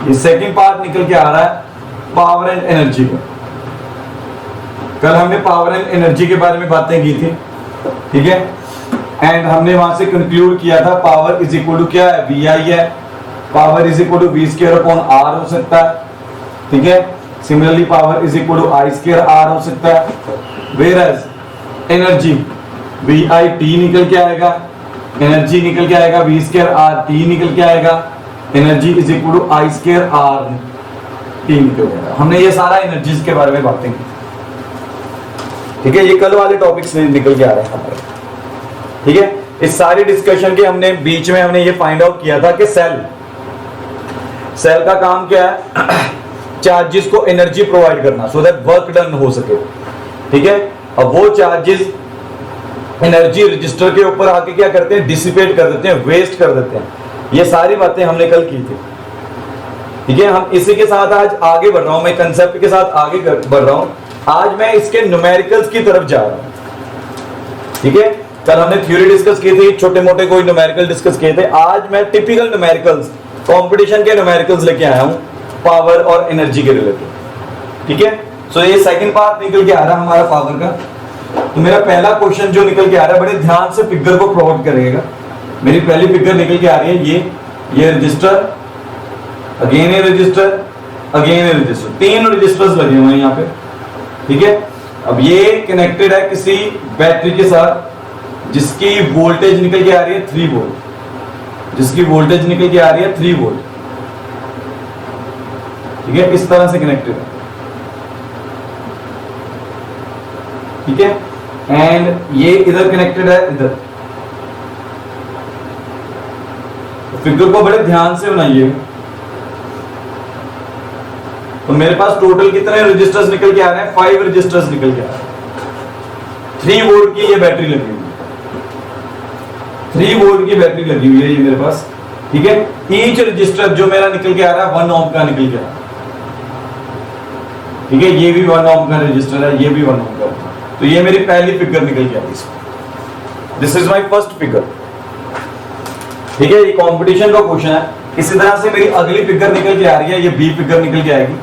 ये second part निकल के आ रहा है पावर एंड एनर्जी का। कल हमने पावर एंड एनर्जी के बारे में बातें की थी, ठीक है, एंड हमने वहां से कंक्लूड किया था पावर इज इक्वल टू क्या है, वी आई है, power is equal to V square upon R हो सकता है, ठीक है। Similarly power is equal to I square R हो सकता है, whereas energy V I T निकल के आएगा, एनर्जी निकल के आएगा वी स्क्वायर आर टी निकल के आएगा, energy is equal to I square R T निकल के आएगा। हमने ये सारा एनर्जीज के बारे में बातें की, ठीक है। ये कल वाले टॉपिक्स निकल के आ रहे हैं हमारे, ठीक है। इस सारी डिस्कशन के हमने बीच में हमने ये फाइंड आउट किया था कि सेल का काम क्या है, चार्जेस को एनर्जी प्रोवाइड करना सो दैट वर्क डन हो सके, ठीक है। अब वो चार्जेस एनर्जी रजिस्टर के ऊपर आके क्या करते हैं, डिसिपेट कर देते हैं, वेस्ट कर देते हैं। ये सारी बातें हमने कल की थी, ठीक है। हम इसी के साथ आज आगे बढ़ रहा हूं, मैं कंसेप्ट के साथ आगे बढ़ रहा हूं। आज मैं इसके न्यूमेरिकल्स की तरफ जा रहा हूं, ठीक है। कल हमने थ्योरी डिस्कस की थी, छोटे मोटे कोई न्यूमेरिकल डिस्कस किए थे। आज मैं टिपिकल न्यूमेरिकल्स, कंपटीशन के न्यूमेरिकल्स लेके आया हूं पावर और एनर्जी के रिलेटेड, ठीक है। सो ये सेकंड पार्ट निकल के आ रहा है हमारा पावर का। तो मेरा पहला क्वेश्चन जो निकल के आ रहा है, बड़े ध्यान से फिगर को प्लॉट करिएगा। मेरी पहली फिगर निकल के आ रही है ये रजिस्टर, अगेन ये रजिस्टर, अगेन ये रजिस्टर, तीन रजिस्टर्स लगे हुए हैं यहाँ पे, ठीक है। अब ये कनेक्टेड है किसी बैटरी के साथ जिसकी वोल्टेज निकल के आ रही है 3 वोल्ट, जिसकी वोल्टेज निकल के आ रही है 3 वोल्ट, ठीक है। इस तरह से कनेक्टेड है, ठीक है। एंड ये इधर कनेक्टेड है, इधर। फिगर को बड़े ध्यान से बनाइए। तो मेरे पास टोटल कितने रजिस्टर्स निकल के आ रहे हैं, 5 रजिस्टर्स निकल के आ रहे हैं। 3 वोल्ट की ये बैटरी लगी हुई है, 3 वोल्ट की बैटरी लगी हुई है ये मेरे पास, ठीक है। ईच रजिस्टर जो मेरा निकल के आ रहा है 1 ओम का निकल के आ रहा है, ठीक है। ये भी 1 ओम का रजिस्टर है, ये भी 1 ओम का। तो ये मेरी पहली फिगर निकल के आ रही है। This is my first figure, ठीक है। ये कंपटीशन का क्वेश्चन है। इसी तरह से मेरी अगली फिगर निकल के आ रही है, ये बी फिगर निकल के आएगी,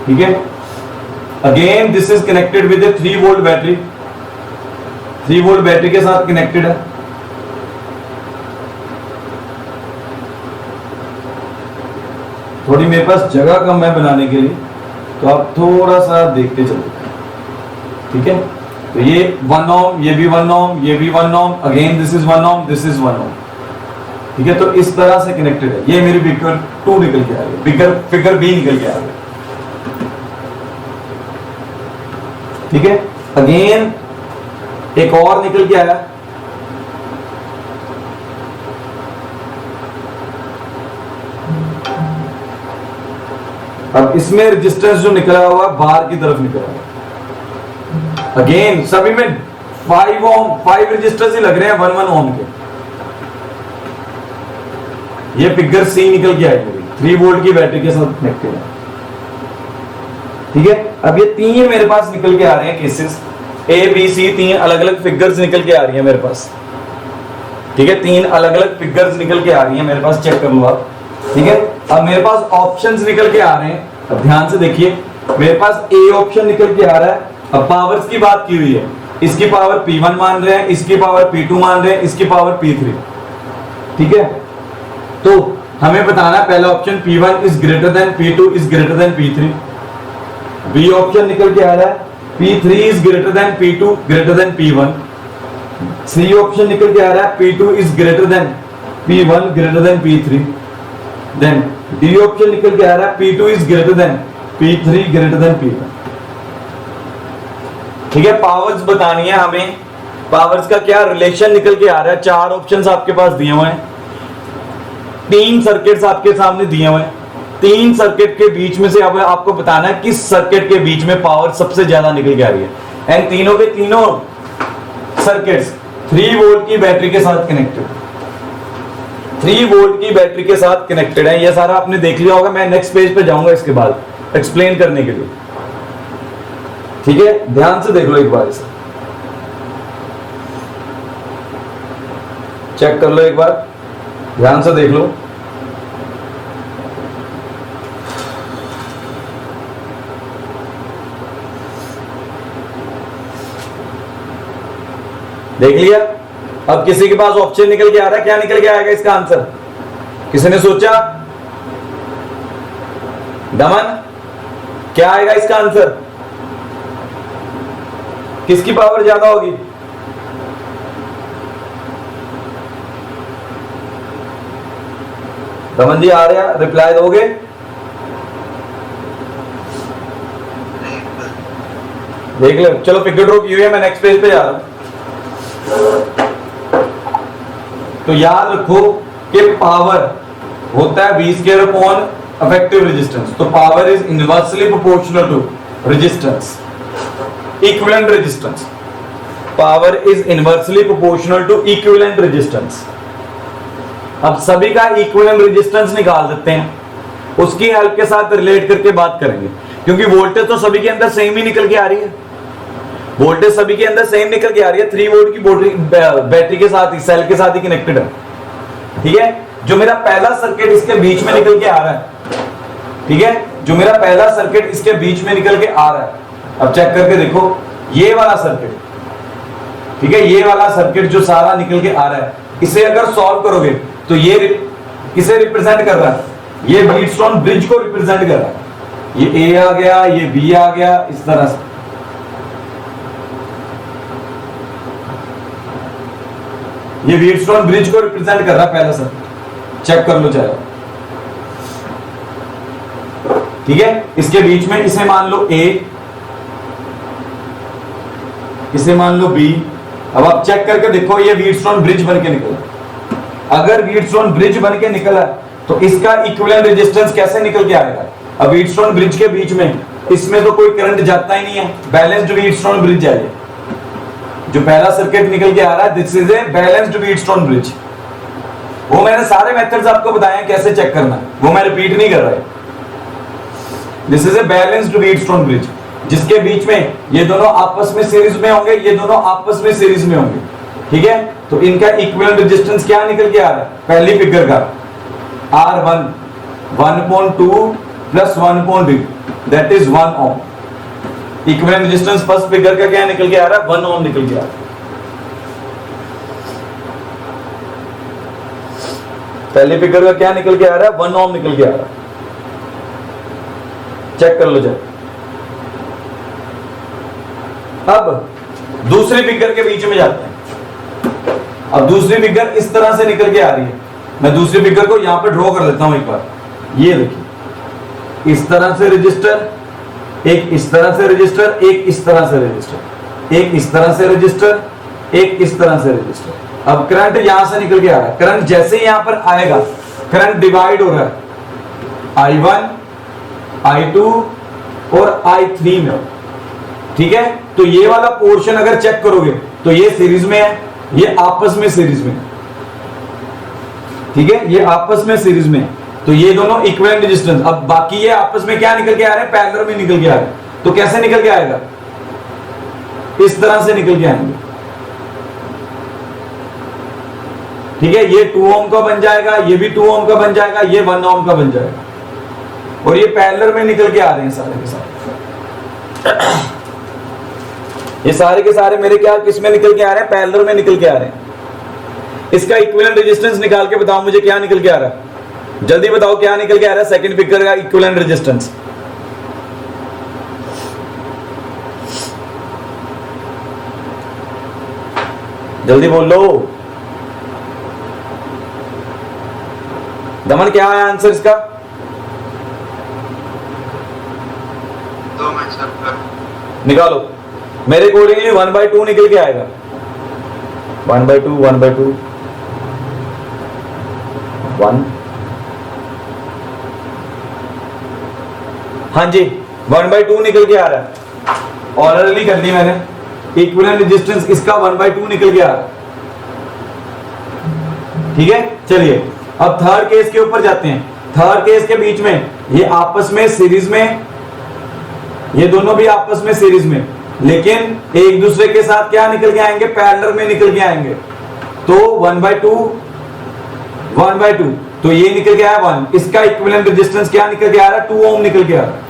ठीक है। Again this is connected with A 3 volt battery, 3 volt battery के साथ कनेक्टेड है। थोड़ी मेरे पास जगह कम है बनाने के लिए, तो आप थोड़ा सा देखते चलो, ठीक है। तो ये 1 ओम, ये भी 1 ओम, ये भी 1 ohm, again this is 1 ohm, this is 1 ohm, ठीक है। तो इस तरह से कनेक्टेड है। ये मेरी फिगर 2 निकल के आ रही है, फिगर बी निकल के आ रही है, ठीक है। अगेन एक और निकल के आया, अब इसमें रेजिस्टेंस जो निकला हुआ बाहर की तरफ निकला हुआ। अगेन सभी में 5 ओम, 5 रजिस्टर्स ही लग रहे हैं 1 ओम के। ये फिगर सी निकल के आएगी, 3 वोल्ट की बैटरी के साथ कनेक्टेड है, ठीक है। अब ये 3 मेरे पास निकल के आ रहे हैं केसेस, ए बी सी, 3 अलग अलग फिगर्स निकल के आ रही है मेरे पास, ठीक है। 3 अलग अलग फिगर्स निकल के आ रही है मेरे पास, चेक कर लो आप, ठीक है। अब मेरे पास ऑप्शंस निकल के आ रहे हैं। अब ध्यान से देखिए, मेरे पास ए ऑप्शन निकल के आ रहा है। अब पावर्स की बात की हुई है, इसकी पावर P1 मान रहे हैं, इसकी पावर P2 मान रहे हैं, इसकी पावर P3, ठीक है। तो हमें बताना पहला option P1 is greater than P2 is greater than P3। B option निकल के आ रहा है P3 is greater than P2 greater than P1। C option निकल के आ रहा है P2 is greater than P1 greater than P3। Then D option निकल के आ रहा है P2 is greater than P3 greater than P1, ठीक है। पावर्स बतानी है हमें, पावर्स का क्या रिलेशन निकल के आ रहा है। 4 ऑप्शंस आपके पास दिए हुए हैं, 3 सर्किट्स आपके सामने दिए हुए हैं। 3 सर्किट के बीच में से अब आपको बताना है किस सर्किट के बीच में पावर सबसे ज्यादा निकल के आ रही है। एंड तीनों के तीनों सर्किट्स 3 वोल्ट की बैटरी के साथ कनेक्टेड, 3 वोल्ट की बैटरी के साथ कनेक्टेड है। ये सारा आपने देख लिया होगा, मैं नेक्स्ट पेज पे जाऊंगा इसके बाद एक्सप्लेन करने के लिए, ठीक है। ध्यान से देख लो एक बार, इसे चेक कर लो एक बार, ध्यान से देख लो। देख लिया। अब किसी के पास ऑप्शन निकल के आ रहा है, क्या निकल के आएगा इसका आंसर? किसी ने सोचा? दमन, क्या आएगा इसका आंसर? किसकी पावर ज्यादा होगी? दमन जी आ रहे हैं, रिप्लाई दोगे? देख लो, चलो फिगर ड्रॉ की हुई है, मैं नेक्स्ट पेज पे जा रहा हूं। तो याद रखो कि पावर होता है v square upon effective resistance. तो power is inversely proportional to resistance, equivalent resistance. Power is inversely proportional to equivalent resistance. अब सभी का इक्विवेलेंट रेजिस्टेंस निकाल देते हैं, उसकी हेल्प के साथ रिलेट करके बात करेंगे, क्योंकि वोल्टेज तो सभी के अंदर सेम ही निकल के आ रही है। वोल्टेज सभी के अंदर सेम निकल के आ रही है, 3 वोल्ट की बैटरी के साथ ही, सेल के साथ ही कनेक्टेड है। ठीक है, जो मेरा पहला सर्किट इसके बीच में निकल के आ रहा है, ठीक है, जो मेरा पहला सर्किट इसके बीच में निकल के आ रहा है, अब चेक करके देखो, ये वाला सर्किट, ठीक है, ये वाला सर्किट जो सारा निकल के आ रहा है, इसे अगर सॉल्व करोगे तो ये किसे रिप्रेजेंट कर रहा है? ये व्हीटस्टोन ब्रिज को रिप्रेजेंट कर रहा है। ये ए आ गया, ये बी आ गया, इस तरह से। ये व्हीटस्टोन ब्रिज को रिप्रेजेंट कर रहा है पहला सर्किट, चेक कर लो चाहे। ठीक है, इसके बीच में इसे मान लो ए, इसे मान लो बी। अब आप चेक करके देखो, ये व्हीटस्टोन ब्रिज बन के निकला। अगर व्हीटस्टोन ब्रिज बन के निकला तो इसका इक्विवेलेंट रेजिस्टेंस कैसे निकल के आएगा? अब व्हीटस्टोन ब्रिज के बीच में, इसमें तो कोई करंट जाता ही नहीं है, बैलेंस्ड व्हीटस्टोन ब्रिज है। जो पहला सर्किट निकल के आ रहा है, this is a balanced Wheatstone bridge. वो मैंने सारे मेथड्स आपको बताए हैं कैसे चेक करना है, वो मैं रिपीट नहीं कर रहा। This is a balanced Wheatstone bridge, जिसके बीच में ये दोनों आपस में सीरीज में होंगे, ये दोनों आपस में सीरीज में होंगे। ठीक है, तो इनका इक्विवेलेंट रेजिस्टेंस क्या निकल के आ रहा है? पहली फिगर का R1 1.2 plus 1.2, that is 1 ohm. Equivalent resistance first figure का क्या निकल के आ रहा है? 1 ओम निकल के आ रहा है। पहली फिगर का क्या निकल के आ रहा है? 1 ओम निकल के आ रहा है। चेक कर लो जाए। अब दूसरी फिगर के बीच में जाते हैं। अब दूसरी फिगर इस तरह से निकल के आ रही है। मैं दूसरी फिगर को यहां पे ड्रॉ कर लेता हूं एक बार। ये देखिए, इस तरह से रजिस्टर, एक इस तरह से रजिस्टर, एक इस तरह से रजिस्टर, एक इस तरह से रजिस्टर, एक इस तरह से रजिस्टर। अब करंट यहां से निकल के आ रहा है। करंट जैसे ही यहां पर आएगा, करंट डिवाइड हो रहा है I1, I2 और I3 में। ठीक है, तो ये वाला पोर्शन अगर चेक करोगे तो ये सीरीज में है, ये आपस में सीरीज में। ठीक है, ये आपस में सीरीज में, तो ये दोनों इक्विवेलेंट रेजिस्टेंस। अब बाकी ये आपस में क्या निकल के आ रहे हैं? पैरेलल में निकल के आ रहे हैं। तो कैसे निकल के आएगा? इस तरह से निकल के आएंगे। ठीक है, ये 2 ओम का बन जाएगा, ये भी 2 ओम का बन जाएगा, ये 1 ओम का बन जाएगा, और ये पैरेलल में निकल के आ रहे हैं सारे के सारे। ये सारे के सारे मेरे क्या किस में निकल के आ रहे हैं? पैरेलल में निकल के आ रहे हैं। इसका इक्विवेलेंट रेजिस्टेंस निकाल के बताओ मुझे, क्या निकल के आ रहा है? जल्दी बताओ क्या निकल के आ रहा है सेकंड फिगर का इक्विवेलेंट रेजिस्टेंस? जल्दी बोल लो। दमन, क्या है आंसर इसका? निकालो। मेरे अकॉर्डिंगली 1/2 निकल के आएगा। 1/2 1/2 1। हाँ जी, 1/2 निकल के आ रहा है। ऑर्डरली कर ली मैंने। इक्विवेलेंट रेजिस्टेंस इसका 1/2 निकल के आ रहा है। ठीक है, चलिए अब थर्ड केस के ऊपर जाते हैं। थर्ड केस के बीच में ये आपस में सीरीज में, ये दोनों भी आपस में सीरीज में, लेकिन एक दूसरे के साथ क्या निकल के आएंगे? पैरेलल में निकल के आएंगे। तो 1/2 1/2, तो ये निकल के आया 1। इसका इक्विवेलेंट रेजिस्टेंस क्या निकल के आ रहा है? 2 ओम निकल के आ रहा है।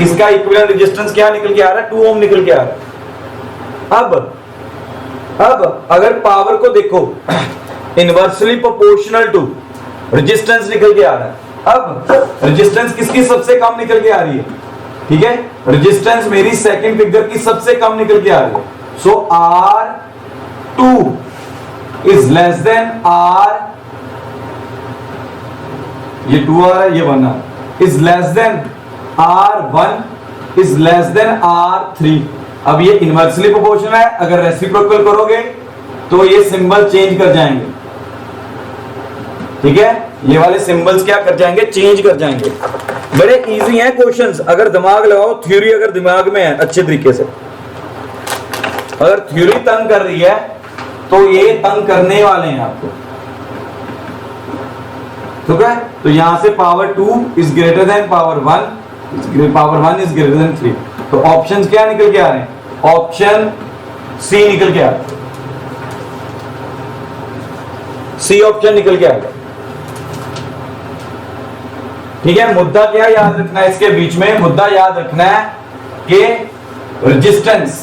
इसका इक्विवेलेंट रेजिस्टेंस क्या निकल के आ रहा है? 2 ओम निकल के आ रहा है। अब अब अगर पावर को देखो इनवर्सली प्रोपोर्शनल टू रेजिस्टेंस निकल के आ रहा है। अब रेजिस्टेंस किसकी सबसे कम निकल के आ रही है, ठीक है, रेजिस्टेंस मेरी सेकंड फिगर की सबसे कम निकल के आ रही है। सो R2 is less than R, ये 2 आ रहा है, ये 1 आ रहा है, is less than R1 is less than R3। अब ये इनवर्सली प्रोपोर्शनल है, अगर रेसिप्रोकल करोगे तो ये सिंबल चेंज कर जाएंगे, ठीक है, ये वाले सिंबल्स क्या कर जाएंगे, चेंज कर जाएंगे। बड़े इजी हैं क्वेश्चंस, अगर दिमाग लगाओ, थ्योरी अगर दिमाग में है अच्छे तरीके से। अगर थ्योरी तंग कर रही है तो ये तंग करने वाले हैं आपको, ठीक है। तो यहां से power 2 is greater then power 1, power 1 is greater then 3। तो ऑप्शंस क्या निकल के आ रहे हैं, ऑप्शन सी निकल के आ रहा है, सी ऑप्शन निकल के आ गया, ठीक है। मुद्दा क्या याद रखना है इसके बीच में, मुद्दा याद रखना है कि resistance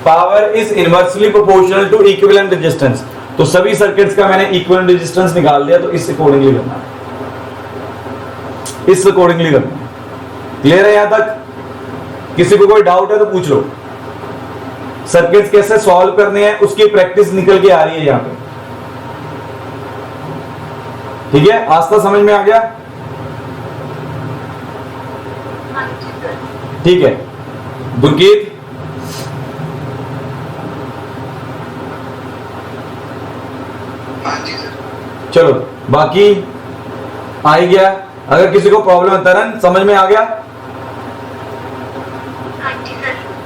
power is inversely proportional to equivalent resistance. तो सभी सर्किट्स का मैंने इक्विवेलेंट रेजिस्टेंस निकाल दिया, तो इस अकॉर्डिंगली करना है, इस अकॉर्डिंगली करना है। क्लियर है यहां तक? किसी को कोई डाउट है तो पूछ लो। सर्किट्स कैसे सॉल्व करने हैं उसकी प्रैक्टिस निकल के आ रही है यहां पे, ठीक है। आस्था समझ में आ गया? ठीक है गुरकीत, चलो बाकी आ ही गया। अगर किसी को प्रॉब्लम है तरन, समझ में आ गया?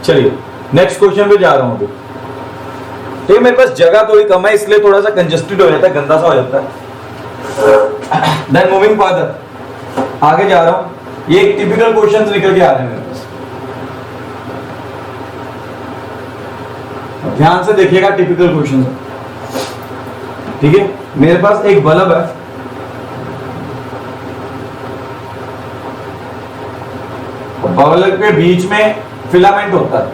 चलिए नेक्स्ट क्वेश्चन पे जा रहा हूं अभी, ठीक है। मेरे पास जगह थोड़ी कम है इसलिए थोड़ा सा कंजेस्टेड हो जाता है, गंदा सा हो जाता है। देन मूविंग फर्दर, आगे जा रहा हूं। ये टिपिकल क्वेश्चंस निकल के आ रहे हैं मेरे पास, ध्यान से देखिएगा, टिपिकल क्वेश्चंस है, ठीक है। मेरे पास एक बल्ब है, बल्ब के बीच में फिलामेंट होता है,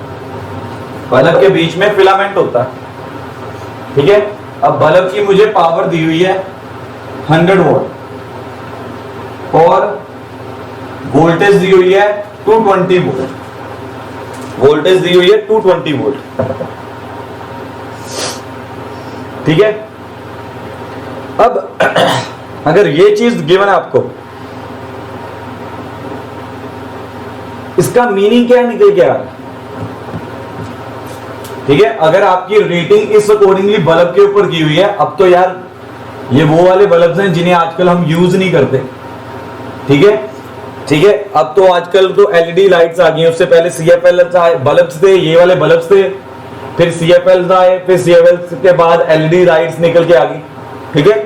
बल्ब के बीच में फिलामेंट होता है, ठीक है। अब बल्ब की मुझे पावर दी हुई है 100 वोल्ट और वोल्टेज दी हुई है 220 वोल्ट, वोल्टेज दी हुई है 220 वोल्ट, ठीक है। अब अगर ये चीज गिवन है आपको, इसका मीनिंग क्या निकल के आ रहा है, ठीक है। अगर आपकी रेटिंग इस अकॉर्डिंगली बल्ब के ऊपर की हुई है, अब तो यार ये वो वाले बल्ब हैं जिन्हें आजकल हम यूज नहीं करते, ठीक है, ठीक है। अब तो आजकल तो एलईडी लाइट्स आ गई हैं, उससे पहले सीएफएल बल्ब्स थे, ये वाले बल्ब्स थे, फिर सीएफएल आए, फिर सीएफएल के बाद एलईडी लाइट्स निकल के आ गई, ठीक है।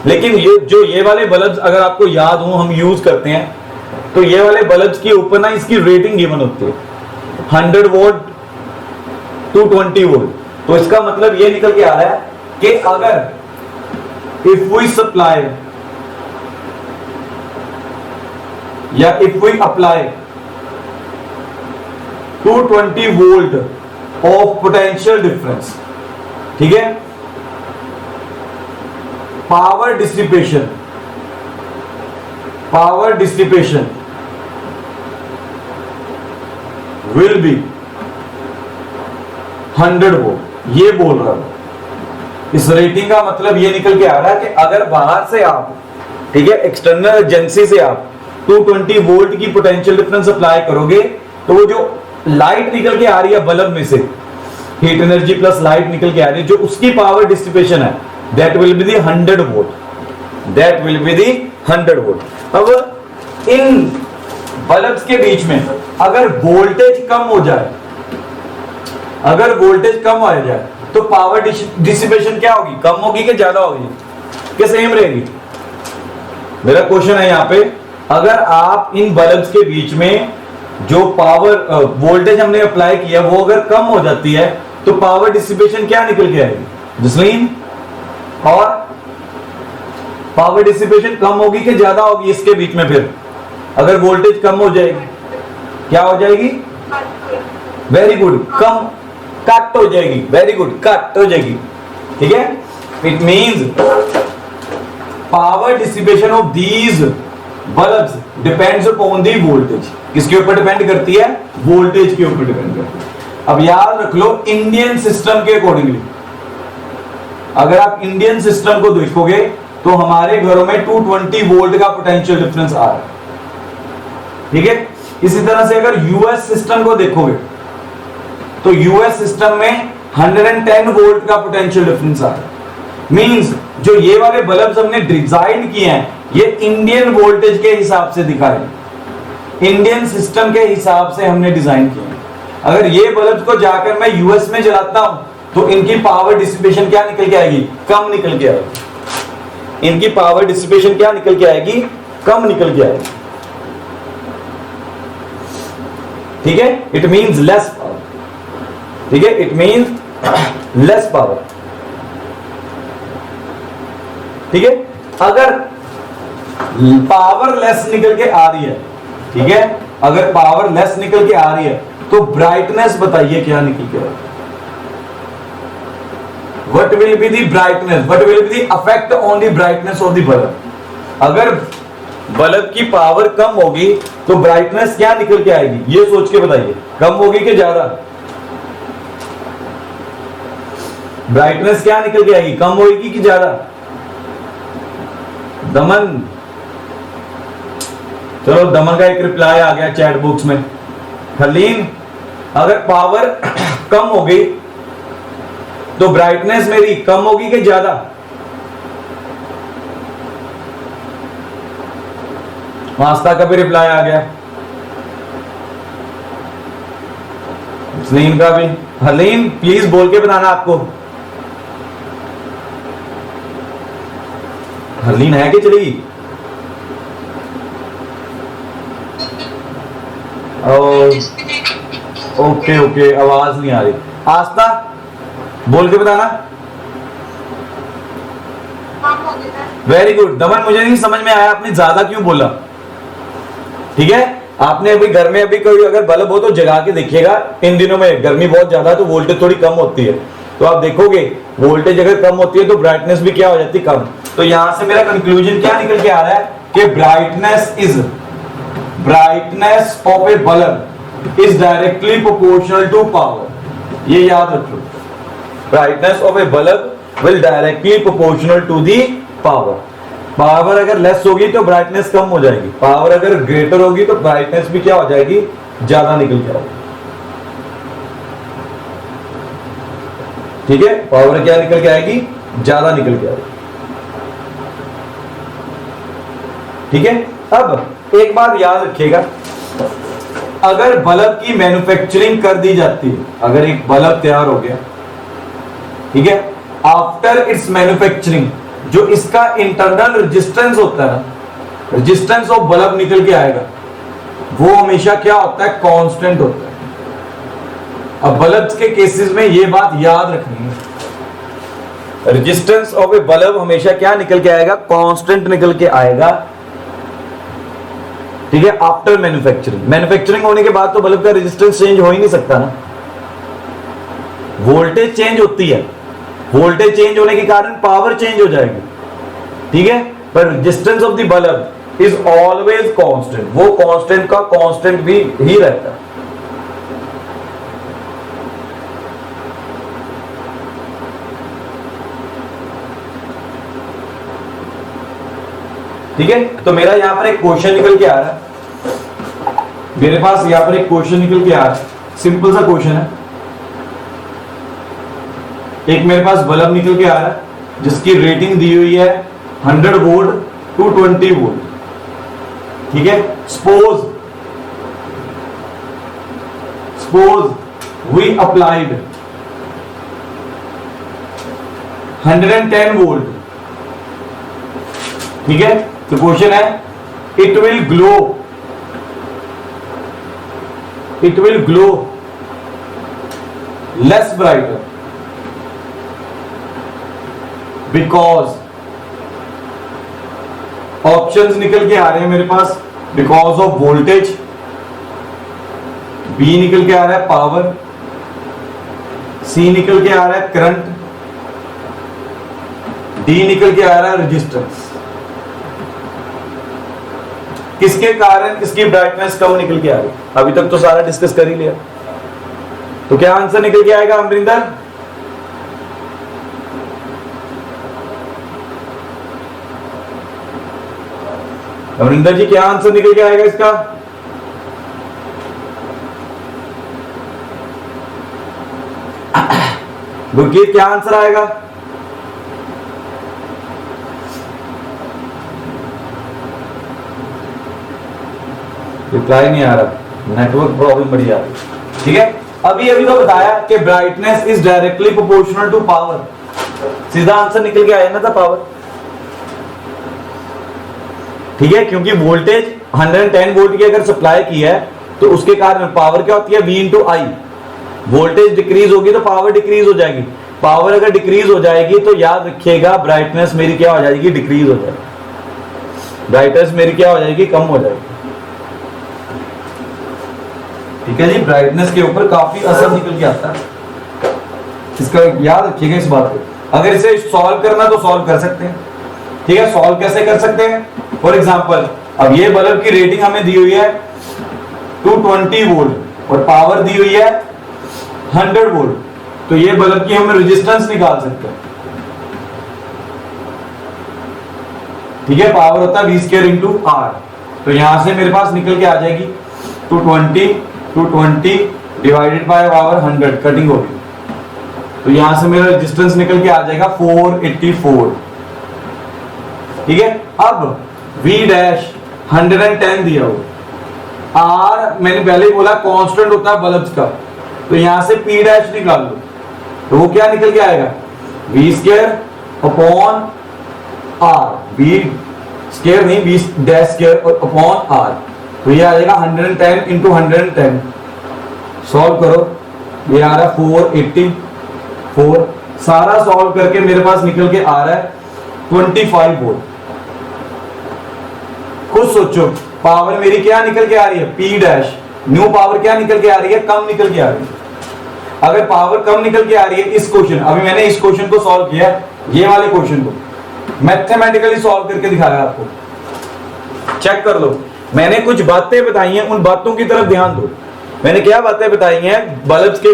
लेकिन ये वाले बल्ब्स अगर आपको याद हो हम यूज करते हैं, तो ये वाले बल्ब्स के ऊपर ना इसकी रेटिंग गिवन होती है 100 वोल्ट 220 वोल्ट। तो इसका मतलब ये निकल के आ रहा है कि अगर इफ वी सप्लाई या if we apply 220 volt of potential difference, ठीक है, power dissipation will be 100 volt. ये बोल रहा हूं, इस रेटिंग का मतलब ये निकल के आ रहा है कि अगर बाहर से आप, ठीक है, एक्सटर्नल एजेंसी से आप 220 वोल्ट की पोटेंशियल डिफरेंस अप्लाई करोगे, तो वो जो लाइट निकल के आ रही है बल्ब में से, हीट एनर्जी प्लस लाइट निकल के आ रही है, जो उसकी पावर डिसिपेशन है, that will be the 100 volt, that will be the 100 volt. अब इन बल्ब्स के बीच में अगर वोल्टेज कम हो जाए, अगर वोल्टेज कम हो जाए तो पावर डिसिपेशन क्या होगी, कम होगी कि ज्यादा होगी, कि सेम रहेगी? मेरा क्वेश्चन है यहाँ पे, अगर आप इन बल्ब्स के बीच में जो पावर वोल्टेज हमने अप्लाई किया वो अगर कम हो जाती है तो पावर डिसिपेशन क्या निकल के आएगी, जसलीन? और पावर डिसिपेशन कम होगी कि ज्यादा होगी इसके बीच में? फिर अगर वोल्टेज कम हो जाएगी क्या हो जाएगी? वेरी गुड, कम कट हो जाएगी, वेरी गुड, कट हो जाएगी, ठीक है। It means power dissipation of these bulbs depends upon the voltage. किसके ऊपर डिपेंड करती है? वोल्टेज के ऊपर डिपेंड करती है। अब याद रख लो, इंडियन सिस्टम के अकॉर्डिंगली, अगर आप इंडियन सिस्टम को देखोगे तो हमारे घरों में 220 वोल्ट का पोटेंशियल डिफरेंस आ रहा है, ठीक है। इसी तरह से अगर यूएस सिस्टम को देखोगे तो यूएस सिस्टम में 110 वोल्ट का पोटेंशियल डिफरेंस आ रहा है। मींस जो ये वाले बल्ब हमने डिजाइन किए हैं ये इंडियन वोल्टेज के हिसाब से दिखाए, इंडियन सिस्टम के हिसाब से हमने डिजाइन किए हैं। अगर ये बल्ब को जाकर मैं यूएस में जलाता हूं तो इनकी पावर डिसिपेशन क्या निकल के आएगी? कम निकल के आएगी। इनकी पावर डिसिपेशन क्या निकल के आएगी? कम निकल के आएगी, ठीक है। इट मींस लेस पावर, ठीक है, इट मींस लेस पावर, ठीक है। अगर पावर लेस निकल के आ रही है, ठीक है, अगर पावर लेस निकल के आ रही है तो ब्राइटनेस बताइए क्या निकल के आ रही है? What will be the brightness? What will be the effect on the brightness of the bulb? अगर बल्ब की पावर कम होगी तो ब्राइटनेस क्या निकल के आएगी? ये सोच के बताइए, कम होगी कि ज्यादा? ब्राइटनेस क्या निकल के आएगी? कम होगी कि ज्यादा? दमन, चलो दमन का एक रिप्लाई आ गया चैट बॉक्स में। हलीम, अगर पावर कम हो गई तो ब्राइटनेस मेरी कम होगी कि ज्यादा? आस्था का भी रिप्लाई आ गया, स्नीन का भी। हलीम प्लीज बोल के बताना आपको। हलीन है कि चली? ओके ओके, आवाज नहीं आ रही। आस्था बोल के बताना। Very good. दमन मुझे नहीं समझ में आया आपने ज्यादा क्यों बोला, ठीक है। आपने अभी घर में अभी कोई अगर बल्ब हो तो जगा के देखिएगा। इन दिनों में गर्मी बहुत ज्यादा है तो वोल्टेज थोड़ी कम होती है, तो आप देखोगे वोल्टेज अगर कम होती है तो ब्राइटनेस भी क्या हो जाती है? कम। तो यहां से मेरा कंक्लूजन क्या निकल के आ रहा है कि brightness of a bulb is directly proportional to power. ये याद रखो, brightness of a bulb will directly proportional to the power. Power अगर लेस होगी तो ब्राइटनेस कम हो जाएगी, पावर अगर ग्रेटर होगी तो ब्राइटनेस भी क्या हो जाएगी? ज्यादा निकल के आएगी, ठीक है। पावर क्या निकल के आएगी? ज्यादा निकल के आएगी, ठीक है। अब एक बात याद रखिएगा, अगर बल्ब की मैन्युफैक्चरिंग कर दी जाती है, अगर एक बल्ब तैयार हो गया, ठीक है, आफ्टर इट्स मैन्युफैक्चरिंग जो इसका इंटरनल रेजिस्टेंस होता है ना, रेजिस्टेंस ऑफ बल्ब निकल के आएगा, वो हमेशा क्या होता है? कांस्टेंट होता है। अब बल्ब के केसेस में ये बात याद रखनी है, रेजिस्टेंस ऑफ ए बल्ब हमेशा क्या निकल के आएगा? कांस्टेंट निकल के आएगा, ठीक है। आफ्टर मैन्युफैक्चरिंग, मैन्युफैक्चरिंग होने के बाद तो बल्ब का रेजिस्टेंस चेंज हो ही नहीं सकता ना, वोल्टेज चेंज होती है, वोल्टेज चेंज होने के कारण पावर चेंज हो जाएगी, ठीक है। पर resistance of the bulb is always constant, वो कांस्टेंट का कांस्टेंट भी ही रहता है, ठीक है। तो मेरा यहां पर एक क्वेश्चन निकल के आ रहा है, मेरे पास यहां पर एक क्वेश्चन निकल के आ रहा है, सिंपल सा क्वेश्चन है। एक मेरे पास बल्ब निकल के आ रहा है जिसकी रेटिंग दी हुई है 100 वोल्ट 220 वोल्ट, ठीक है। सपोज वी अप्लाइड 110 वोल्ट, ठीक है। तो क्वेश्चन है it will glow less brighter because, options निकल के आ रहे हैं मेरे पास, बिकॉज ऑफ वोल्टेज, बी निकल के आ रहा है पावर, सी निकल के आ रहा है करंट, डी निकल के आ रहा है रेजिस्टेंस। किसके कारण इसकी ब्राइटनेस कम निकल के आ रही? अभी तक तो सारा डिस्कस कर ही लिया, तो क्या आंसर निकल के आएगा अमरिंदर? अमरिंदर जी क्या आंसर निकल के आएगा इसका? गुरकीत क्या आंसर आएगा? रिप्लाई नहीं आ रहा, नेटवर्क प्रॉब्लम बड़ी आ रही। ठीक है, अभी अभी तो बताया कि brightness is directly proportional to power. सीधा आंसर निकल के आया ना था पावर। ठीक है, क्योंकि वोल्टेज 110 वोल्ट की अगर सप्लाई की है तो उसके कारण पावर क्या होती है? V इंटू आई। वोल्टेज डिक्रीज होगी तो पावर डिक्रीज हो जाएगी। पावर अगर डिक्रीज हो जाएगी तो याद रखिएगा ब्राइटनेस मेरी क्या हो जाएगी? डिक्रीज हो जाएगी। ब्राइटनेस मेरी क्या हो जाएगी? कम हो जाएगी। ठीक है जी, ब्राइटनेस के ऊपर काफी असर निकल के आता है, इसका याद रखिएगा इस बात को। अगर इसे सॉल्व करना तो सॉल्व कर सकते हैं। ठीक है, सॉल्व कैसे कर सकते हैं? फॉर एग्जांपल, अब ये बल्ब की रेटिंग हमें दी हुई है 220 वोल्ट और पावर दी हुई है 100 वोल्ट, तो ये बल्ब की हम रेजिस्टेंस निकाल सकते हैं। ठीक है, पावर होता है V स्क्वायर इंटू R, तो यहां से मेरे पास निकल के आ जाएगी 220 डिवाइडेड बाय पावर 100, कटिंग होगी, तो यहां से मेरा रेजिस्टेंस निकल के आ जाएगा 484। ठीक है, अब V डैश 110 दिया हो, R मैंने पहले ही बोला कांस्टेंट होता है बल्ब्स का, तो यहां से P डैश निकाल लो, तो वो क्या निकल के आएगा? V square upon R, V square नहीं, V डैश स्क्वायर और अपॉन R, तो ये आ जाएगा 110 इंटू 110। सॉल्व करो, ये आ रहा है 484। सारा सॉल्व करके मेरे पास निकल के आ रहा है 25 वोल्ट। खुद सोचो, पावर मेरी क्या निकल के आ रही है? P dash. न्यू पावर क्या निकल के आ रही है? कम निकल के आ रही है। अगर पावर कम निकल के आ रही है, इस क्वेश्चन, अभी मैंने इस क्वेश्चन को सॉल्व किया, ये वाले क्वेश्चन को मैथमेटिकली सॉल्व करके दिखाया आपको, चेक कर लो। मैंने कुछ बातें बताई हैं, उन बातों की तरफ ध्यान दो। मैंने क्या बातें बताई हैं? बल्ब्स के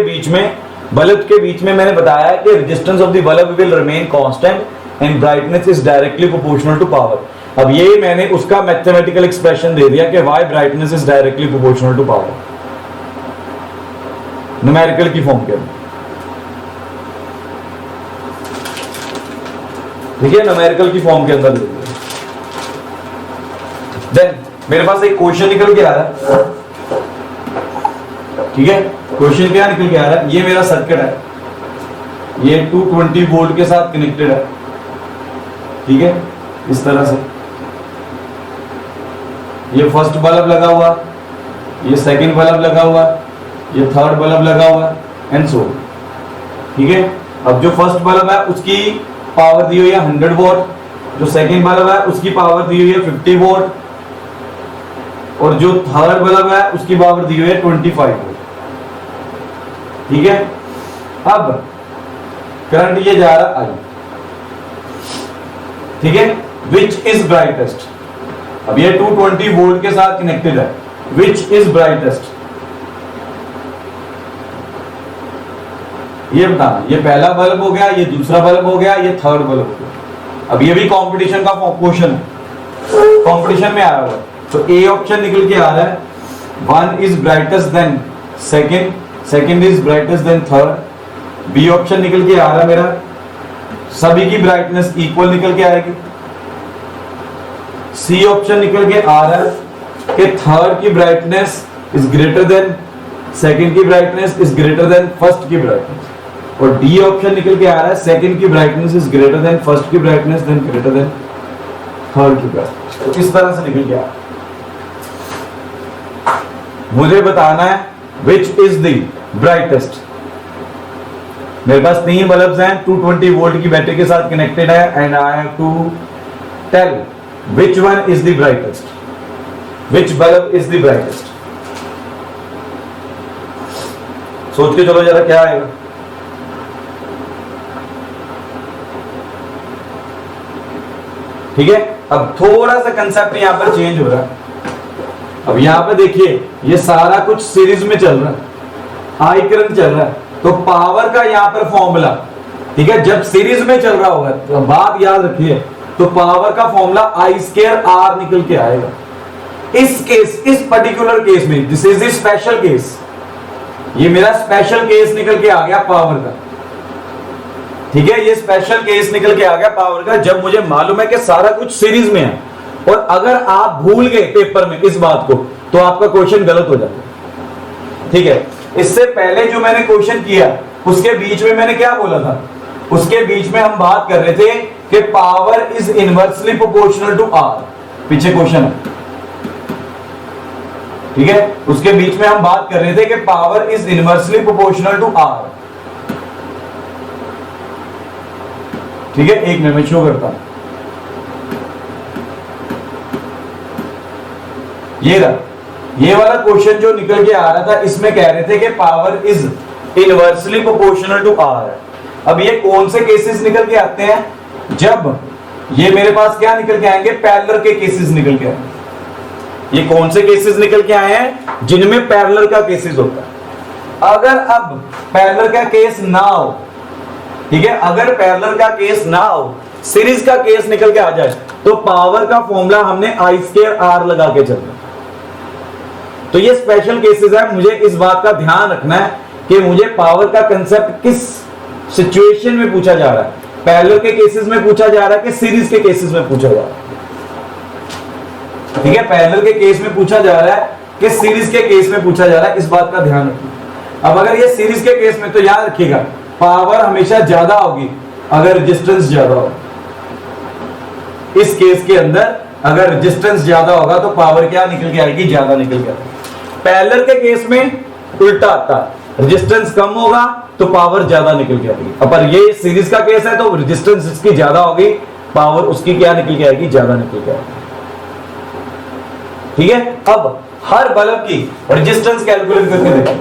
बीच में मैंने बताया कि resistance of the bulb will remain constant and brightness is directly proportional to power. अब ये मैंने उसका मैथमेटिकल एक्सप्रेशन दे दिया कि why brightness is directly proportional to power, numerical की फॉर्म के अंदर। ठीक है, न्यूमेरिकल की फॉर्म के अंदर दे दिया। देन मेरे पास एक क्वेश्चन निकल के आ रहा है। ठीक है, क्वेश्चन क्या निकल के आ रहा है? ये मेरा सर्किट है, ये 220 वोल्ट के साथ कनेक्टेड है। ठीक है, इस तरह से ये फर्स्ट बल्ब लगा हुआ, ये सेकंड बल्ब लगा हुआ, ये थर्ड बल्ब लगा हुआ, एंड सो। ठीक है, अब जो फर्स्ट बल्ब है उसकी पावर दी हुई है 100 वोल्ट, जो सेकंड बल्ब है उसकी पावर दी हुई है 50 वोल्ट, और जो थर्ड बल्ब है उसकी पावर दी हुई है 25 वोल्ट। ठीक है, अब करंट ये जा रहा है I। ठीक है, विच इज ब्राइटेस्ट? अब ये 220 वोल्ट के साथ कनेक्टेड है, विच इज ब्राइटेस्ट? ये बताना, ये पहला बल्ब हो गया, ये दूसरा बल्ब हो गया, ये थर्ड बल्ब हो गया। अब ये भी कंपटीशन का क्वेश्चन है, कंपटीशन में आया हुआ है, तो ए ऑप्शन निकल के आ रहा है 1 is brightest than second, second is brightest than third. B option निकल के आ रहा है मेरा सभी की ब्राइटनेस इक्वल निकल के आएगी। सी ऑप्शन निकल के आ रहा है कि थर्ड की brightness is greater than second की brightness is greater than first की ब्राइटनेस, और डी ऑप्शन निकल के आ रहा है सेकंड की brightness is greater than first की brightness than greater than third की ब्राइटनेस। तो इस तरह से निकल के आ रहा है। मुझे बताना है विच इज द ब्राइटेस्ट। मेरे पास 3 बल्ब्स हैं, 220 वोल्ट की बैटरी के साथ कनेक्टेड है, and I have to tell which one is the brightest, which bulb is the brightest। सोच के चलो जरा क्या आएगा। ठीक है, अब थोड़ा सा कंसेप्ट यहां पर चेंज हो रहा है। अब यहां पर देखिए ये सारा कुछ सीरीज में चल रहा है, आई करंट चल रहा है, तो पावर का यहां पर फॉर्मूला, ठीक है, जब सीरीज में चल रहा होगा तो बात याद रखिए, तो पावर का फॉर्मूला आई स्क्वायर आर निकल के आएगा। इस केस, इस पर्टिकुलर केस में, this is the special case, ये मेरा स्पेशल केस निकल के आ गया पावर का, ठीक है, ये स्पेशल केस निकल के आ गया पावर का, जब मुझे मालूम है कि सारा कुछ सीरीज में है, और अगर आप भूल गए पेपर में इस बात को तो आपका क्वेश्चन गलत हो जाता है, ठीक है। इससे पहले जो मैंने क्वेश्चन किया उसके बीच में मैंने क्या बोला था, उसके बीच में हम बात कर रहे थे कि power is inversely proportional to R, पीछे क्वेश्चन है, ठीक है, उसके बीच में हम बात कर रहे थे कि power is inversely proportional to R, ठीक है। एक मिनट में शो करता हूं, ये रहा, ये वाला क्वेश्चन जो निकल के आ रहा था, इसमें कह रहे थे कि power is inversely proportional to R. अब ये कौन से केसेस निकल के आते हैं, जब ये मेरे पास क्या निकल के आएंगे, पैरेलल के केसेस निकल के आएंगे। ये कौन से केसेस निकल के आए हैं, जिनमें पैरेलल का केसेस होता है। अगर अब पैरेलल का केस ना हो, ठीक है, अगर पैरेलल का केस ना हो, सीरीज का केस निकल के आ जाए, तो पावर का फॉर्मूला हमने आई स्क्वायर आर लगा के चलना। तो ये स्पेशल केसेस है, मुझे इस बात का ध्यान रखना है कि मुझे पावर का कंसेप्ट किस सिचुएशन में पूछा जा रहा है, पैरेलल के केसेस में पूछा जा रहा है कि सीरीज के केसेस में पूछा जा रहा है, ठीक है, पैरेलल के केस में पूछा जा रहा है कि सीरीज के केस में पूछा जा रहा है, इस बात का ध्यान रखिए। अब अगर ये सीरीज के केस में, तो याद रखिएगा पावर हमेशा ज्यादा होगी अगर रेजिस्टेंस ज्यादा हो। इस केस के अंदर अगर रेजिस्टेंस ज्यादा होगा तो पावर क्या निकल के आएगी, ज्यादा निकल के आएगी। पैरेलल के केस में उल्टा आता है, रेजिस्टेंस कम होगा तो पावर ज्यादा निकल के आएगी। पर ये सीरीज का केस है तो रेजिस्टेंस इसकी ज्यादा होगी, पावर उसकी क्या निकल के आएगी, ज्यादा निकल के आएगी, ठीक है। अब हर बल्ब की रेजिस्टेंस कैलकुलेट करके देखिए,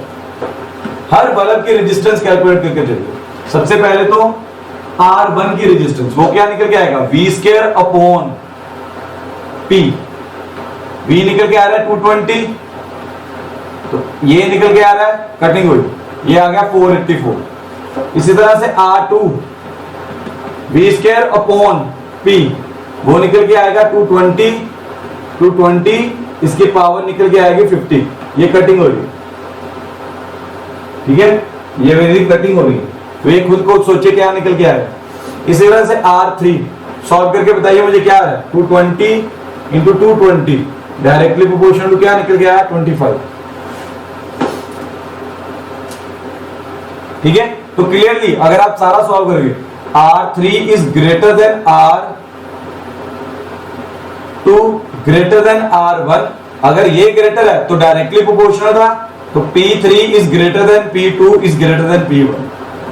हर बल्ब की रेजिस्टेंस कैलकुलेट करके देखिए। सबसे पहले तो R1 की रेजिस्टेंस, वो क्या निकल के आएगा, V square upon P, V निकल के आ रहा है 220, तो ये निकल के आ रहा है, कटिंग हुई, ये आ गया 484। इसी तरह से R2 V square upon P, वो निकल के आएगा 220, इसकी पावर निकल के आएगी 50, ये कटिंग हो रही है, ठीक है, ये मेरी कटिंग हो रही है, तो ये खुद को सोचे क्या निकल के आएगा। इसी तरह से R3 सॉल्व करके बताइए मुझे क्या है, 220 इंटू 220 डायरेक्टली प्रोपोर्शनल टू क्या निकल गया, 25, ठीक है। तो क्लियरली अगर आप सारा सॉल्व करोगे, R3 is greater then R2 greater than R1, अगर ये ग्रेटर है तो डायरेक्टली प्रोपोर्शनल था, तो P3 is greater than P2 is greater than P1,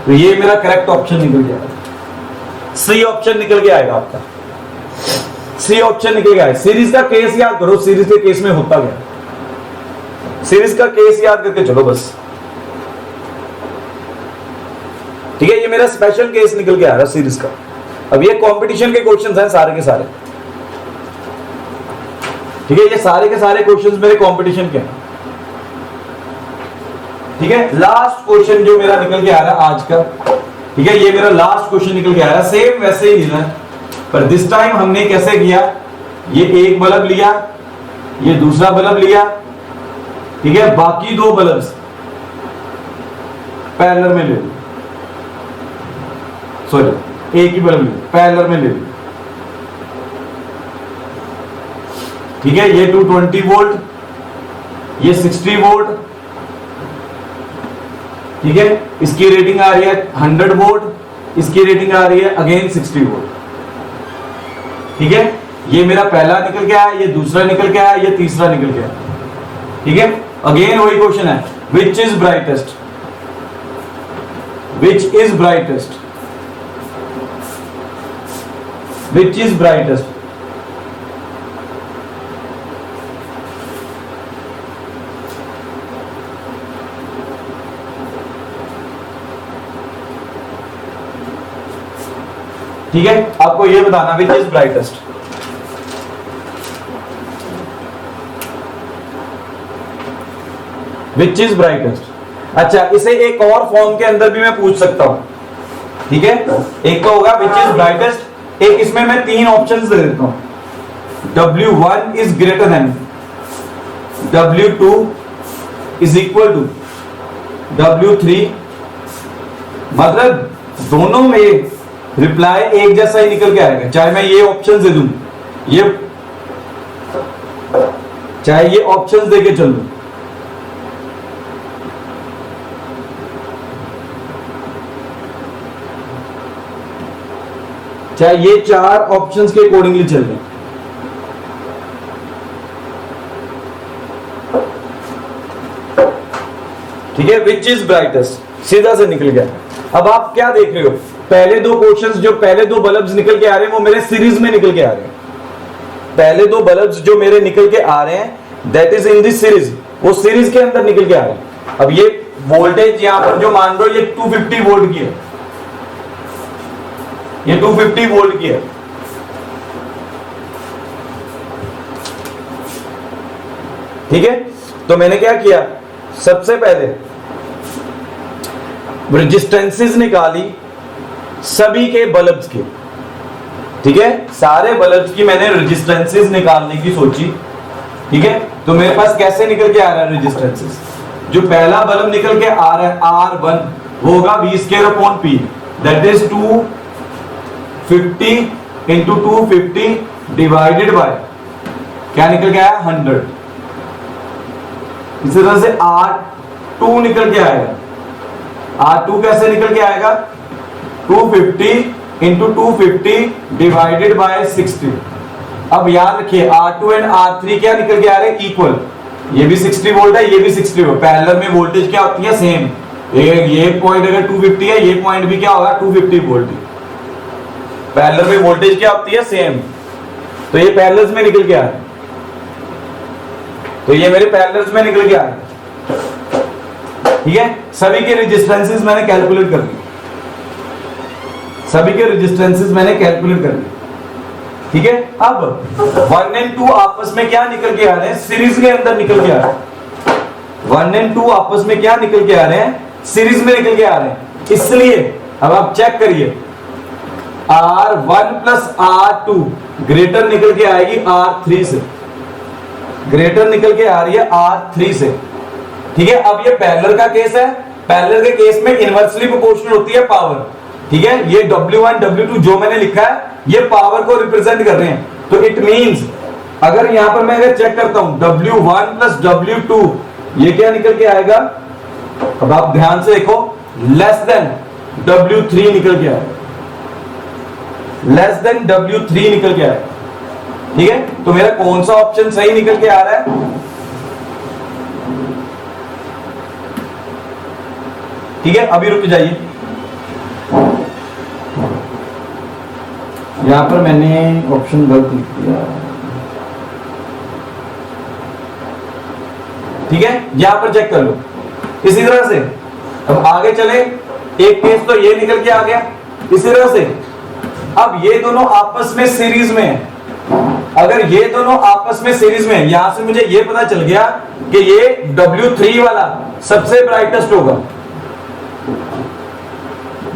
तो ये मेरा करेक्ट ऑप्शन निकल गया, सी ऑप्शन निकल के आएगा आपका, सी ऑप्शन निकल गया। सीरीज का केस याद करो, सीरीज के केस में होता क्या, सीरीज का केस याद करके चलो बस, ठीक है। ये मेरा स्पेशल केस निकल के आ रहा है सीरीज का। अब ये कंपटीशन के क्वेश्चंस हैं सारे के सारे, ठीक है, ये सारे के सारे क्वेश्चंस मेरे कंपटीशन के हैं, ठीक है। लास्ट क्वेश्चन जो मेरा निकल के आ रहा है आज का, ठीक है, ये मेरा लास्ट क्वेश्चन निकल के आ रहा है, सेम वैसे ही है, पर दिस टाइम हमने कैसे किया, ये एक बल्ब लिया, ये दूसरा बल्ब लिया, ठीक है, बाकी दो बल्ब पैरेलल में ले लो, सॉरी एक ही बल्ब ले पैरेलल में ले लो, ठीक है, ये 220 वोल्ट, ये 60 वोल्ट, ठीक है, इसकी रेटिंग आ रही है 100 वोल्ट, इसकी रेटिंग आ रही है अगेन 60 वोल्ट, ठीक है। ये मेरा पहला निकल के आया, ये दूसरा निकल के आया, ये तीसरा निकल के आया, ठीक है। अगेन वही क्वेश्चन है, which is brightest, which is brightest, which is brightest, ठीक है, आपको ये बताना which is brightest. Which is brightest. अच्छा, इसे एक और फॉर्म के अंदर भी मैं पूछ सकता हूं, ठीक है। एक तो होगा विच इज ब्राइटेस्ट, एक इसमें मैं 3 ऑप्शंस दे देता हूं। W1 is greater than, W2 is equal to W3, मतलब दोनों में रिप्लाई एक जैसा ही निकल के आएगा, चाहे मैं ये ऑप्शन दे दूं, ये चाहे ये ऑप्शंस देके चल दूं। चाहे ये 4 ऑप्शंस के अकॉर्डिंगली चल रहे, ठीक है। विच इज ब्राइटेस्ट सीधा से निकल गया। अब आप क्या देख रहे हो, पहले 2 क्वेश्चंस, जो पहले 2 बल्ब्स निकल के आ रहे हैं वो मेरे सीरीज में निकल के आ रहे हैं। पहले 2 बल्ब्स जो मेरे निकल के आ रहे हैं that is in this series, वो सीरीज के अंदर निकल के आ रहे हैं। अब ये वोल्टेज यहां पर जो मान लो ये 250 वोल्ट की है, ये 250 वोल्ट की है, ठीक है। तो मैंने क्या किया, सबसे पहले रेजिस्टेंसेस निकाली सभी के बल्ब्स के, ठीक है। सारे बल्ब्स की मैंने रेजिस्टेंसेस निकालने की सोची, ठीक है। तो मेरे पास कैसे निकल के आ रहा है रेजिस्टेंसेस, जो पहला बल्ब निकल के आ रहा है R1 वो होगा V²/P, that is 250 into 250 divided by क्या निकल के आया 100। इसी तरह से R2 निकल के आएगा, R2 कैसे निकल के आएगा 250 इंटू 250 डिवाइडेड बाय 60। अब याद रखिए R2 एंड R3 क्या निकल के आ रहे हैं इक्वल, ये भी 60 वोल्ट है, ये भी 60 वोल्ट। पैरेलल में वोल्टेज क्या होती है सेम, ये पॉइंट अगर 250 है, ये पॉइंट भी क्या होगा 250 वोल्ट। पैरेलल में वोल्टेज क्या होती है सेम, तो ये पैरेलल्स में निकल के आ रहे हैं, तो ये मेरे पैरेलल्स में निकल के आ रहे हैं, ठीक है। सभी के रेजिस्टेंसेस मैंने कैलकुलेट कर लिए, सभी के रेजिस्टेंसेस मैंने कैलकुलेट कर लिए, ठीक है। अब 1 एंड 2 आपस में क्या निकल के आ रहे हैं, सीरीज के अंदर निकल के आ रहे हैं। 1 एंड 2 आपस में क्या निकल के आ रहे हैं, सीरीज में निकल के आ रहे हैं। इसलिए अब आप चेक करिए, R1 प्लस R2 ग्रेटर निकल के आएगी R3 से, ग्रेटर निकल के आ रही है R3 से, ठीक है। अब ये पैरेलल का केस है, पैरेलल के केस में इनवर्सली प्रोपोर्शनल होती है पावर, ठीक है। ये W1 W2 जो मैंने लिखा है ये पावर को रिप्रेजेंट कर रहे हैं, तो इट मींस अगर यहां पर मैं अगर चेक करता हूं W1 प्लस W2 ये क्या निकल के आएगा, अब आप ध्यान से देखो, लेस देन W3 निकल के आएगा, लेस देन W3 निकल के आएगा, ठीक है। तो मेरा कौन सा ऑप्शन सही निकल के आ रहा है, ठीक है। अभी रुक जाइए, यहां पर मैंने ऑप्शन गलत लिख दिया, ठीक है। यहां पर चेक कर लो इसी तरह से। अब आगे चले, एक केस तो ये निकल के आ गया इसी तरह से। अब ये दोनों आपस में सीरीज में है, अगर ये दोनों आपस में सीरीज में है, यहां से मुझे ये पता चल गया कि ये W3 वाला सबसे ब्राइटेस्ट होगा,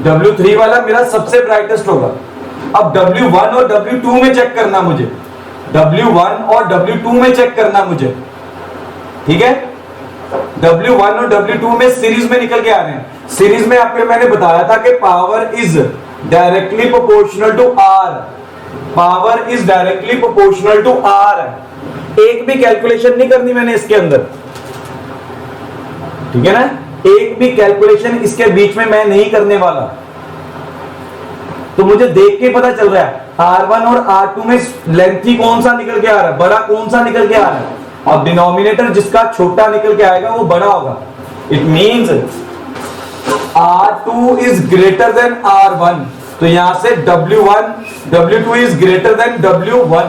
W3 वाला मेरा सबसे ब्राइटेस्ट होगा। अब W1 और W2 में चेक करना मुझे, W1 और W2 में चेक करना मुझे, ठीक है। W1 और W2 में सीरीज में निकल के आ रहे हैं। सीरीज में आपको मैंने बताया था कि power is directly proportional to R, power is directly proportional to R। एक भी कैलकुलेशन नहीं करनी मैंने इसके अंदर, ठीक है ना, एक भी कैलकुलेशन इसके बीच में मैं नहीं करने वाला। तो मुझे देख के पता चल रहा है R1 और R2 में लेंथी कौन सा निकल के आ रहा है, बड़ा कौन सा निकल के आ रहा है। अब डिनोमिनेटर जिसका छोटा निकल के आएगा वो बड़ा होगा। It means R2 is greater then R1, तो यहां से W2 is greater then W1,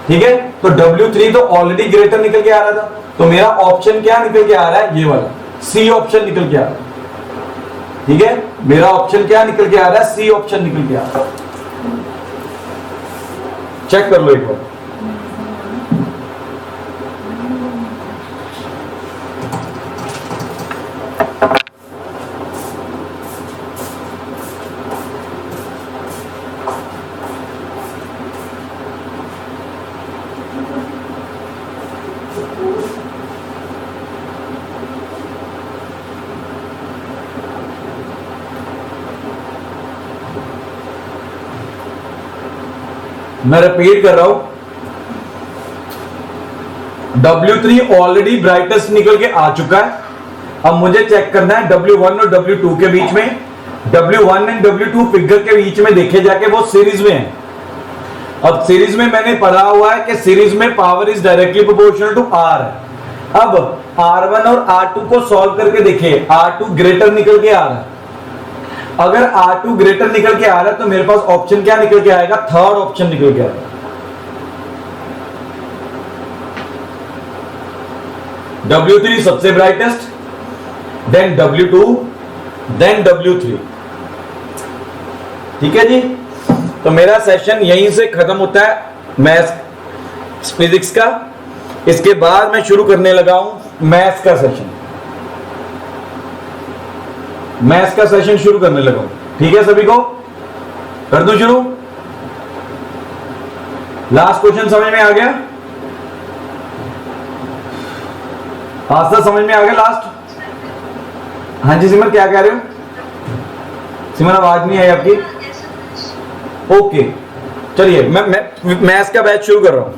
ठीक है। तो W3 तो ऑलरेडी ग्रेटर निकल के आ रहा था, तो मेरा ऑप्शन क्या निकल के आ रहा है, ये वाला सी ऑप्शन निकल के आ रहा है, ठीक है। मेरा ऑप्शन क्या निकल के आ रहा है, सी ऑप्शन निकल के आ रहा है। चेक कर लो एक बार, मैं रिपीट कर रहा हूं, W3 ऑलरेडी ब्राइटेस्ट निकल के आ चुका है। अब मुझे चेक करना है W1 और W2 के बीच में, W1 एंड W2 फिगर के बीच में देखे जाके वो सीरीज में है। अब सीरीज में मैंने पढ़ा हुआ है कि सीरीज में power is directly proportional to R। अब R1 और R2 को सॉल्व करके देखिए, R2 ग्रेटर निकल के आ रहा है। अगर R2 ग्रेटर निकल के आ रहा है तो मेरे पास ऑप्शन क्या निकल के आएगा, थर्ड ऑप्शन निकल के आएगा। W3 सबसे brightest, then W2, then W3। ठीक है जी, तो मेरा सेशन यहीं से खत्म होता है मैथ्स फिजिक्स का। इसके बाद मैं शुरू करने लगा हूं मैथ्स का सेशन, मैथ्स का सेशन शुरू करने लगा हूं। ठीक है, सभी को कर दूं शुरू। लास्ट क्वेश्चन समझ में आ गया? आस्था समझ में आ गया लास्ट? हाँ जी सिमर, क्या कह रहे हो? सिमर आवाज नहीं आई आपकी। ओके, चलिए मैं मैथ्स का बैच शुरू कर रहा हूं।